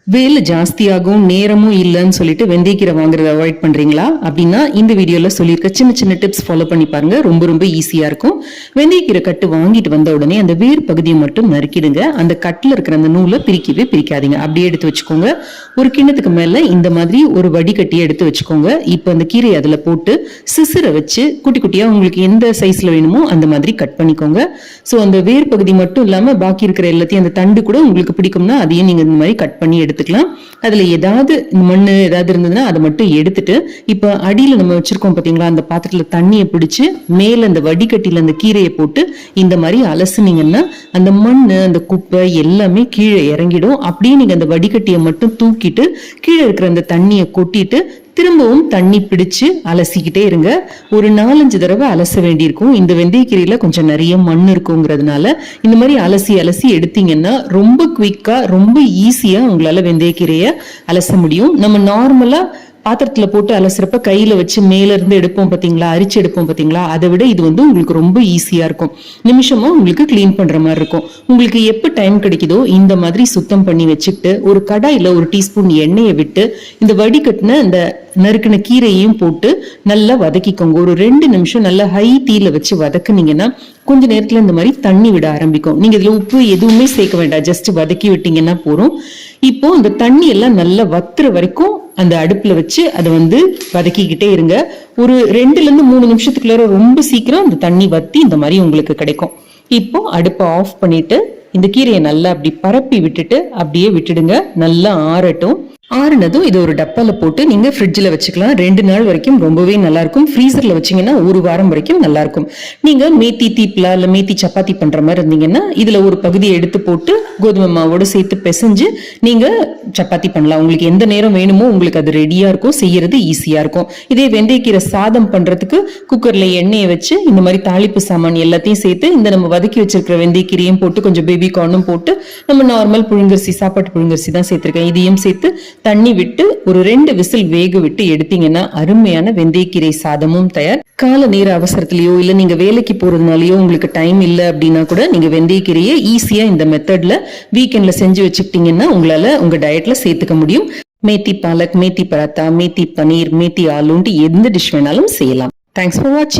வேலை ஜாஸ்தியாகும் நேரமும் இல்லைன்னு சொல்லிட்டு வெந்தயக்கீரை வாங்குறத அவாய்ட் பண்றீங்களா அப்படின்னா இந்த வீடியோல சொல்லியிருக்க சின்ன சின்ன டிப்ஸ் ஃபாலோ பண்ணி பாருங்க. ரொம்ப ரொம்ப ஈஸியா இருக்கும். வெந்தயக்கீரை கட்டு வாங்கிட்டு வந்த உடனே அந்த வேர் பகுதியை மட்டும் நறுக்கிடுங்க. அந்த கட்டுல இருக்கிற அந்த நூலை பிரிக்கவே பிரிக்காதீங்க, அப்படியே எடுத்து வச்சுக்கோங்க. ஒரு கிண்ணத்துக்கு மேல இந்த மாதிரி ஒரு வடிகட்டியை எடுத்து வச்சுக்கோங்க. இப்போ அந்த கீரையை அதுல போட்டு சிசிரை வச்சு குட்டி குட்டியா உங்களுக்கு எந்த சைஸ்ல வேணுமோ அந்த மாதிரி கட் பண்ணிக்கோங்க. ஸோ அந்த வேர் பகுதி மட்டும் இல்லாம பாக்கி இருக்கிற எல்லாத்தையும் அந்த தண்டு கூட உங்களுக்கு பிடிக்கும்னா அதையும் நீங்க இந்த மாதிரி கட் பண்ணி எடுத்துக்கலாம். அதுல ஏதாவது மண்ணு ஏதாவது இருந்ததுன்னா அதை மட்டும் எடுத்துட்டு இப்ப அடியில நம்ம வச்சிருக்கோம் பாத்தீங்களா, அந்த பாத்திரத்துல தண்ணியை பிடிச்சு மேல அந்த வடிகட்டில அந்த கீரையை போட்டு இந்த மாதிரி அலசுனீங்கன்னா அந்த மண்ணு அந்த குப்பை எல்லாமே கீழே இறங்கிடும். அப்படியே நீங்க அந்த வடிகட்டியை மட்டும் தூக்கிட்டு கீழே இருக்கிற அந்த தண்ணியை கொட்டிட்டு திரும்பவும் தண்ணி பிடிச்சு அலசிக்கிட்டே இருங்க. ஒரு 4-5 தடவை அலச வேண்டியிருக்கும். இந்த வெந்தயக்கீரையில கொஞ்சம் நிறைய மண் இருக்குங்கிறதுனால இந்த மாதிரி அலசி அலசி எடுத்தீங்கன்னா ரொம்ப குவிக்கா ரொம்ப ஈஸியா உங்களால வெந்தயக்கீரைய அலச முடியும். நம்ம நார்மலா பாத்திரத்துல போட்டு அலசுறப்ப கையில வச்சு மேல இருந்து எடுப்போம் பாத்தீங்களா, அரிச்சு எடுப்போம் பாத்தீங்களா, அதை விட இது உங்களுக்கு ரொம்ப ஈஸியா இருக்கும். நிமிஷமா உங்களுக்கு கிளீன் பண்ற மாதிரி இருக்கும். உங்களுக்கு எப்ப டைம் கிடைக்குதோ இந்த மாதிரி சுத்தம் பண்ணி வச்சுக்கிட்டு ஒரு கடாயில 1 டீஸ்பூன் எண்ணெயை விட்டு இந்த வடிகட்டின இந்த நறுக்கின கீரையையும் போட்டு நல்லா வதக்கிக்கோங்க. ஒரு 2 நிமிஷம் நல்லா ஹை தீல வச்சு வதக்குனீங்கன்னா கொஞ்ச நேரத்துல இந்த மாதிரி தண்ணி விட ஆரம்பிக்கும். நீங்க இதுல உப்பு எதுவுமே சேர்க்க வேண்டாம், ஜஸ்ட் வதக்கி விட்டீங்கன்னா போறோம். இப்போ இந்த தண்ணி எல்லாம் நல்லா வத்துற வரைக்கும் அந்த அடுப்புல வச்சு அதை வதக்கிக்கிட்டே இருங்க. ஒரு 2-3 நிமிஷத்துக்குள்ள ரொம்ப சீக்கிரம் அந்த தண்ணி வத்தி இந்த மாதிரி உங்களுக்கு கிடைக்கும். இப்போ அடுப்பை ஆஃப் பண்ணிட்டு இந்த கீரையை நல்லா அப்படி பரப்பி விட்டுட்டு அப்படியே விட்டுடுங்க. நல்லா ஆறட்டும். ஆறுனதும் இது ஒரு டப்பால போட்டு நீங்க ஃப்ரிட்ஜ்ல வச்சுக்கலாம். 2 நாள் வரைக்கும் ரொம்பவே நல்லா இருக்கும். ஃப்ரீசர்ல வச்சீங்கன்னா 1 வாரம் வரைக்கும் நல்லா இருக்கும். நீங்க மேத்தி தீப்லா இல்ல மேத்தி சப்பாத்தி பண்ற மாதிரி இருந்தீங்கன்னா இதுல ஒரு பகுதியை எடுத்து போட்டு கோதுமை மாவோட சேர்த்து பிசைஞ்சு நீங்க சப்பாத்தி பண்ணலாம். உங்களுக்கு எந்த நேரம் வேணுமோ உங்களுக்கு அது ரெடியா இருக்கும், செய்யறது ஈஸியா இருக்கும். இதே வெந்தயக்கீரை சாதம் பண்றதுக்கு குக்கர்ல எண்ணெயை வச்சு இந்த மாதிரி தாளிப்பு சாமான் எல்லாத்தையும் சேர்த்து இந்த நம்ம வதக்கி வச்சிருக்கிற வெந்தயக்கீரையும் போட்டு கொஞ்சம் பேபி கார்னும் போட்டு நம்ம நார்மல் புழுங்கரிசி சாப்பாட்டு புழுங்கரிசி தான் சேர்த்திருக்கேன், இதையும் சேர்த்து தண்ணி விட்டு ஒரு 2 விசில் வேக விட்டு எடுத்தீங்கன்னா அருமையான வெந்தயக்கீரை சாதமும் தயார். கால நேர அவசரத்திலயோ இல்ல நீங்க வேலைக்கு போறதுனாலயோ உங்களுக்கு டைம் இல்ல அப்படின்னா கூட நீங்க வெந்தயக்கீரையை ஈஸியா இந்த மெத்தட்ல வீக்கெண்ட்ல செஞ்சு வச்சுக்கிட்டீங்கன்னா உங்களால உங்க டயட்ல சேர்த்துக்க முடியும். மேத்தி பாலக், மேத்தி பராத்தா, மேத்தி பனீர், மேத்தி ஆலூன்ட்டு எந்த டிஷ் வேணாலும் செய்யலாம். தேங்க்ஸ் ஃபார் வாட்சிங்.